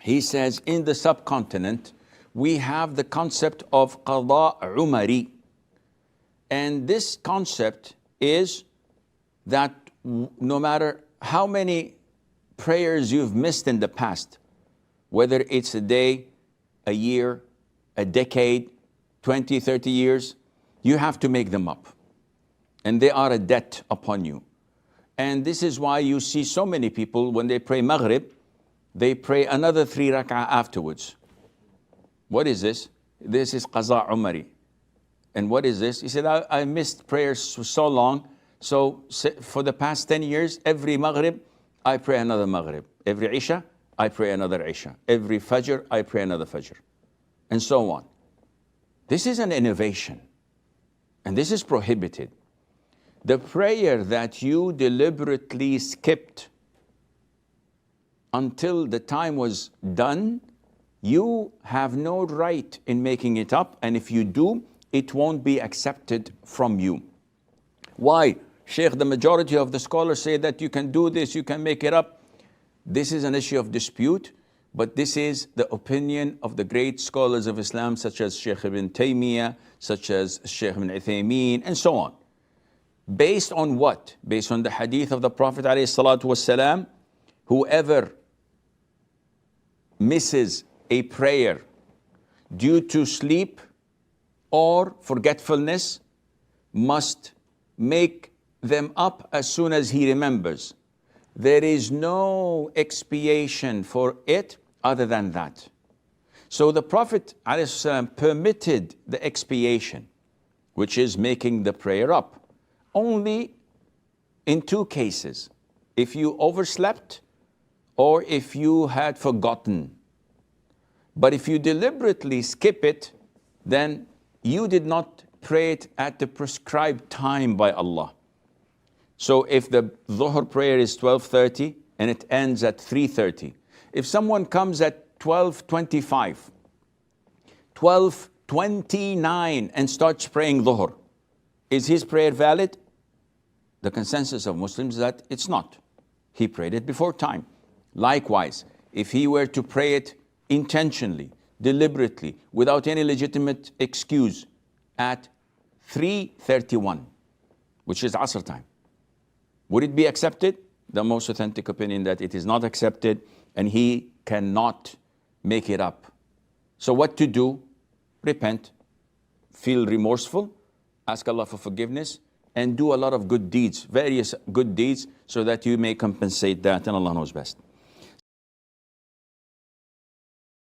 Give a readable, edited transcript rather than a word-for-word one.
He says in the subcontinent, we have the concept of Qaza Umeri. And this concept is that no matter how many prayers you've missed in the past, whether it's a day, a year, a decade, 20, 30 years, you have to make them up. And they are a debt upon you. And this is why you see so many people, when they pray Maghrib, they pray another 3 rak'ah afterwards. What is this? This is Qaza Umeri. And what is this? He said, I missed prayers for so long. So for the past 10 years, every Maghrib, I pray another Maghrib. Every Isha, I pray another Isha. Every Fajr, I pray another Fajr. And so on. This is an innovation. And this is prohibited. The prayer that you deliberately skipped until the time was done, you have no right in making it up. And if you do, it won't be accepted from you. Why? Sheikh, the majority of the scholars say that you can do this, you can make it up. This is an issue of dispute, but this is the opinion of the great scholars of Islam, such as Sheikh ibn Taymiyyah, such as Sheikh ibn Ameen, and so on. Based on what? Based on the hadith of the Prophet ﷺ, whoever misses a prayer due to sleep or forgetfulness must make them up as soon as he remembers. There is no expiation for it other than that. So the Prophet ﷺ permitted the expiation, which is making the prayer up, only in 2 cases. If you overslept or if you had forgotten. But if you deliberately skip it, then you did not pray it at the prescribed time by Allah. So if the Dhuhr prayer is 12:30 and it ends at 3:30, if someone comes at 12:25, 12:29 and starts praying Dhuhr, is his prayer valid? The consensus of Muslims is that it's not. He prayed it before time. Likewise, if he were to pray it intentionally, deliberately, without any legitimate excuse at 3:31, which is Asr time, would it be accepted? The most authentic opinion that it is not accepted and he cannot make it up. So what to do? Repent, feel remorseful, ask Allah for forgiveness, and do a lot of good deeds, various good deeds, so that you may compensate that, and Allah knows best.